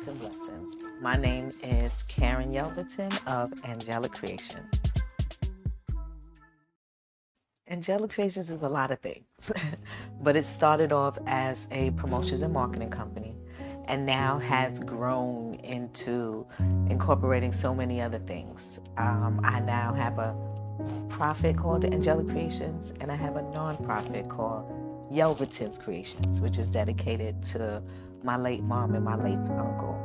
Peace and blessings. My name is Karen Yelverton of Angelic Kreations. Angelic Kreations is a lot of things, but it started off as a promotions and marketing company and now has grown into incorporating so many other things. I now have a profit called the Angelic Kreations, and I have a non-profit called Yelverton's Creations, which is dedicated to my late mom and my late uncle.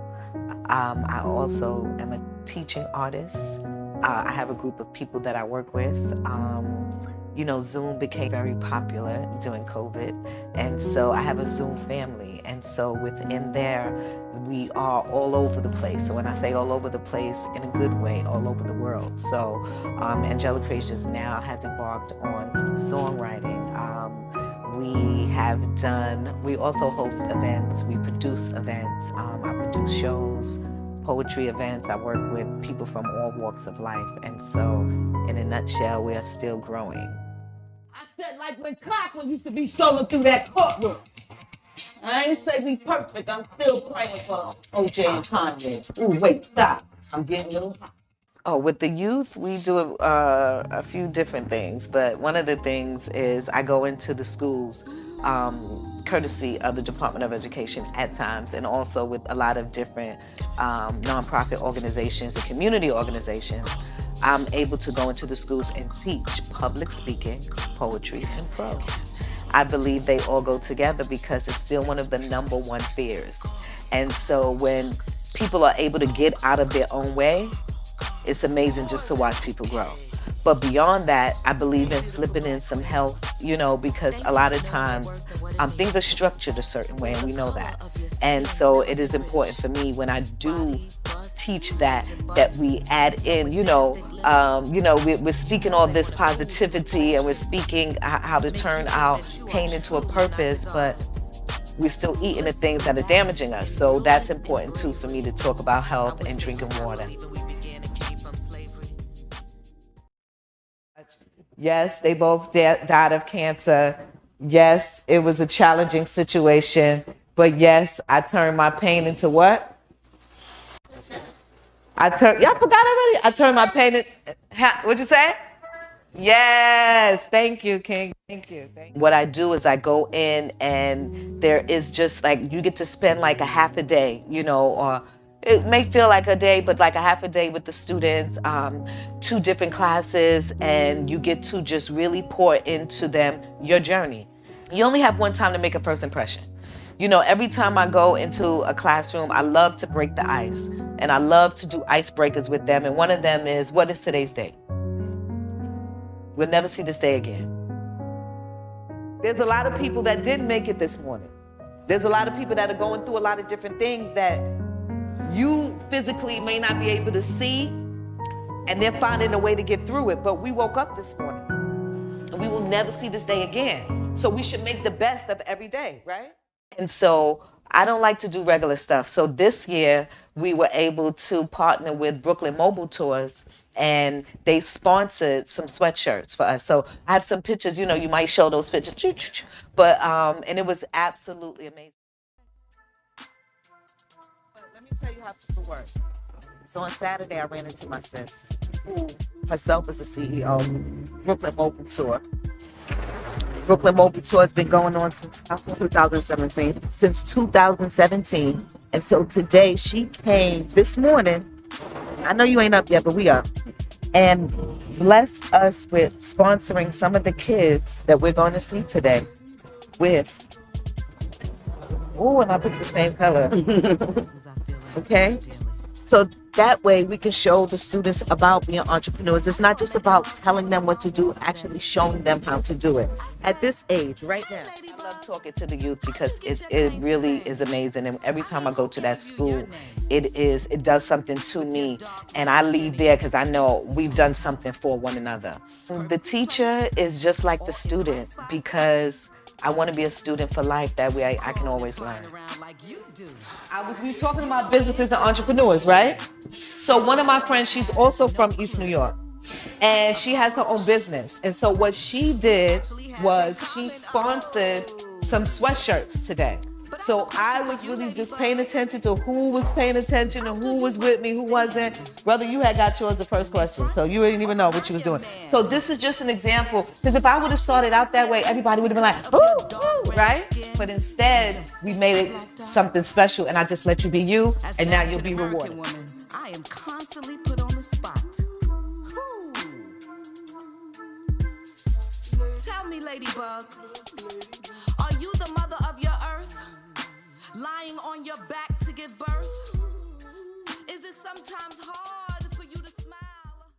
I also am a teaching artist. I have a group of people that I work with. Zoom became very popular during COVID, and so I have a Zoom family, and so within there, we are all over the place. So when I say all over the place, in a good way, all over the world. So Angelic Kreations now has embarked on songwriting. We also host events, we produce events, I produce shows, poetry events. I work with people from all walks of life, and so in a nutshell, we are still growing. I said like when Cochran used to be strolling through that courtroom. I ain't say we perfect, I'm still praying for OJ and Kanye. Ooh, wait, stop. I'm getting a little hot. Oh, with the youth, we do a few different things, but one of the things is I go into the schools, courtesy of the Department of Education at times, and also with a lot of different nonprofit organizations and community organizations. I'm able to go into the schools and teach public speaking, poetry, and prose. I believe they all go together because it's still one of the #1 fears. And so when people are able to get out of their own way, it's amazing just to watch people grow. But beyond that, I believe in slipping in some health, because a lot of times things are structured a certain way, and we know that. And so it is important for me when I do teach that we add in, we're speaking all this positivity, and we're speaking how to turn our pain into a purpose, but we're still eating the things that are damaging us. So that's important too for me to talk about health and drinking water. Yes, they both died of cancer. Yes, it was a challenging situation. But yes, I turned my pain into what? Y'all forgot already? I turned my pain into, what'd you say? Yes, thank you, King. Thank you. What I do is I go in, and there is just like, you get to spend like a half a day, or it may feel like a day, but like a half a day with the students, 2 different classes, and you get to just really pour into them your journey. You only have one time to make a first impression. Every time I go into a classroom, I love to break the ice, and I love to do icebreakers with them. And one of them is, what is today's date? We'll never see this day again. There's a lot of people that didn't make it this morning. There's a lot of people that are going through a lot of different things that you physically may not be able to see, and they're finding a way to get through it. But we woke up this morning, and we will never see this day again. So we should make the best of every day, right? And so I don't like to do regular stuff. So this year we were able to partner with Brooklyn Mobile Tours, and they sponsored some sweatshirts for us. So I have some pictures, you might show those pictures, but and it was absolutely amazing. Let me tell you how people work. So on Saturday, I ran into my sis, who herself is a CEO, Brooklyn Mobile Tour. Brooklyn Mobile Tour has been going on since 2017. And so today she came this morning. I know you ain't up yet, but we are. And blessed us with sponsoring some of the kids that we're going to see today with, and I picked the same color. Okay? So that way we can show the students about being entrepreneurs. It's not just about telling them what to do, actually showing them how to do it. At this age, right now. I love talking to the youth because it really is amazing. And every time I go to that school, it does something to me. And I leave there because I know we've done something for one another. The teacher is just like the student, because I want to be a student for life. That way I can always learn. We talking about businesses and entrepreneurs, right? So one of my friends, she's also from East New York, and she has her own business. And so what she did was she sponsored some sweatshirts today. So I was really just paying attention to who was paying attention and who was with me, who wasn't. Brother, you had got yours the first question, so you didn't even know what you was doing. So this is just an example, because if I would have started out that way, everybody would have been like, ooh, ooh, right? But instead, we made it something special, and I just let you be you, and now you'll be rewarded. I am constantly put on the spot. Tell me, Ladybug, are you the mother of your earth? Lying on your back to give birth? Is it sometimes hard